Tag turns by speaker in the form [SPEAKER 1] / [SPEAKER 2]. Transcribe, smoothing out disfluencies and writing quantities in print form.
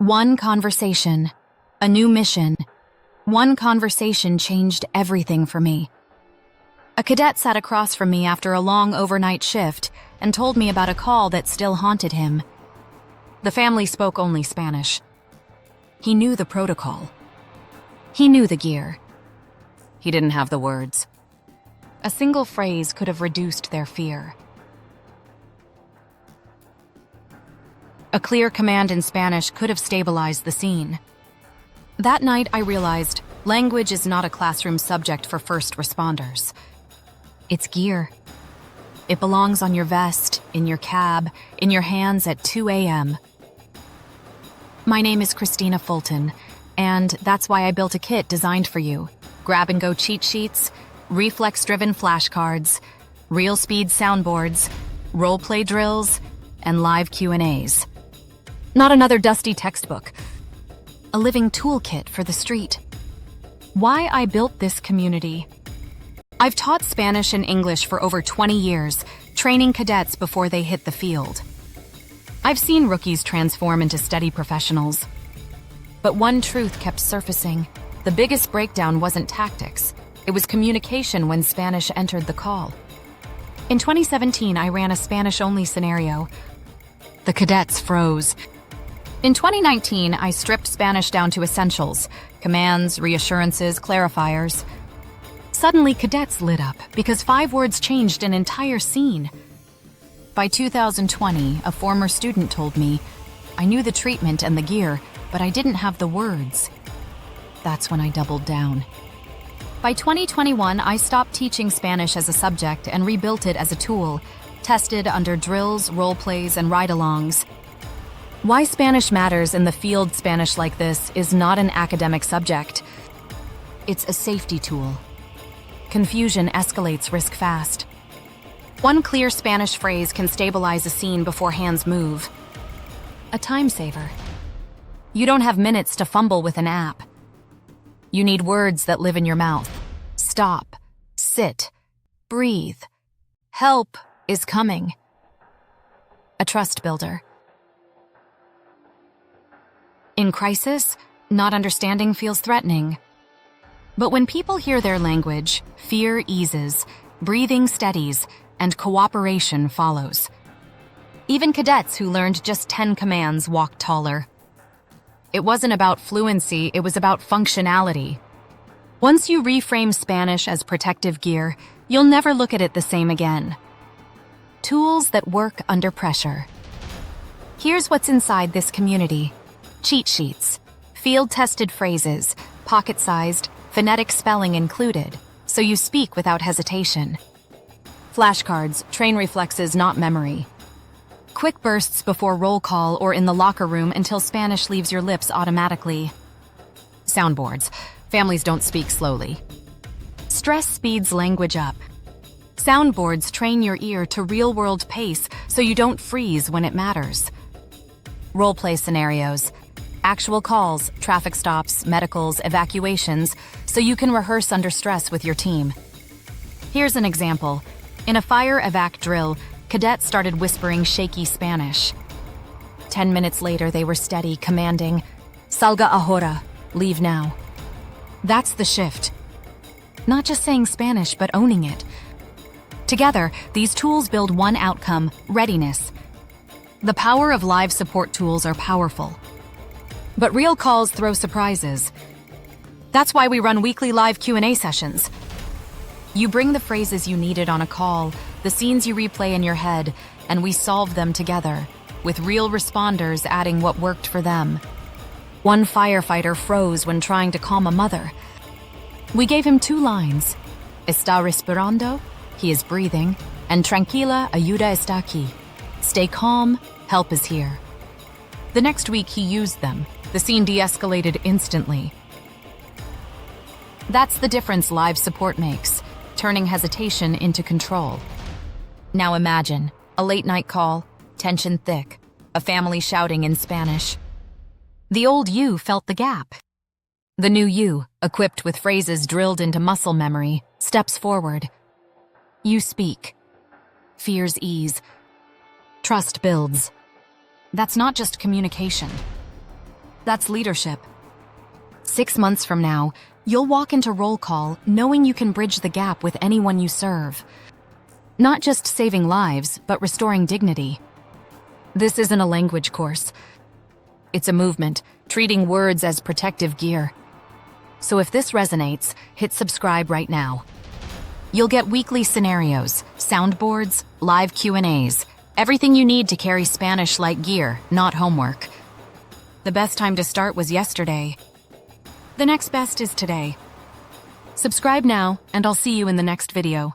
[SPEAKER 1] One conversation, a new mission. One conversation changed everything for me. A cadet sat across from me after a long overnight shift and told me about a call that still haunted him. The family spoke only Spanish. He knew the protocol. He knew the gear. He didn't have the words. A single phrase could have reduced their fear. A clear command in Spanish could have stabilized the scene. That night, I realized language is not a classroom subject for first responders. It's gear. It belongs on your vest, in your cab, in your hands at 2 a.m. My name is Christina Fulton, and that's why I built a kit designed for you. Grab-and-go cheat sheets, reflex-driven flashcards, real-speed soundboards, role-play drills, and live Q&As. Not another dusty textbook. A living toolkit for the street. Why I built this community. I've taught Spanish and English for over 20 years, training cadets before they hit the field. I've seen rookies transform into steady professionals. But one truth kept surfacing. The biggest breakdown wasn't tactics. It was communication when Spanish entered the call. In 2017, I ran a Spanish-only scenario. The cadets froze. In 2019, I stripped Spanish down to essentials, commands, reassurances, clarifiers. Suddenly, cadets lit up because 5 words changed an entire scene. By 2020, a former student told me, I knew the treatment and the gear, but I didn't have the words. That's when I doubled down. By 2021, I stopped teaching Spanish as a subject and rebuilt it as a tool, tested under drills, role plays, and ride-alongs. Why Spanish matters in the field Spanish like this is not an academic subject. It's a safety tool. Confusion escalates risk fast. One clear Spanish phrase can stabilize a scene before hands move. A time saver. You don't have minutes to fumble with an app. You need words that live in your mouth. Stop. Sit. Breathe. Help is coming. A trust builder. In crisis, not understanding feels threatening. But when people hear their language, fear eases, breathing steadies, and cooperation follows. Even cadets who learned just 10 commands walk taller. It wasn't about fluency, it was about functionality. Once you reframe Spanish as protective gear, you'll never look at it the same again. Tools that work under pressure. Here's what's inside this community. Cheat sheets, field-tested phrases, pocket-sized, phonetic spelling included, so you speak without hesitation. Flashcards, train reflexes, not memory. Quick bursts before roll call or in the locker room until Spanish leaves your lips automatically. Soundboards, families don't speak slowly. Stress speeds language up. Soundboards train your ear to real-world pace so you don't freeze when it matters. Role-play scenarios. Actual calls, traffic stops, medicals, evacuations, so you can rehearse under stress with your team. Here's an example. In a fire evac drill, cadets started whispering shaky Spanish. 10 minutes later, they were steady, commanding, "Salga ahora," leave now. That's the shift. Not just saying Spanish, but owning it. Together, these tools build one outcome, readiness. The power of live support tools are powerful. But real calls throw surprises. That's why we run weekly live Q&A sessions. You bring the phrases you needed on a call, the scenes you replay in your head, and we solve them together, with real responders adding what worked for them. One firefighter froze when trying to calm a mother. We gave him 2 lines. Está respirando? He is breathing. And tranquila, ayuda está aquí. Stay calm, help is here. The next week he used them. The scene de-escalated instantly. That's the difference live support makes, turning hesitation into control. Now imagine, a late-night call, tension thick, a family shouting in Spanish. The old you felt the gap. The new you, equipped with phrases drilled into muscle memory, steps forward. You speak. Fears ease. Trust builds. That's not just communication. That's leadership. 6 months from now, you'll walk into roll call knowing you can bridge the gap with anyone you serve. Not just saving lives, but restoring dignity. This isn't a language course. It's a movement, treating words as protective gear. So if this resonates, hit subscribe right now. You'll get weekly scenarios, soundboards, live Q&As, everything you need to carry Spanish like gear, not homework. The best time to start was yesterday. The next best is today. Subscribe now, and I'll see you in the next video.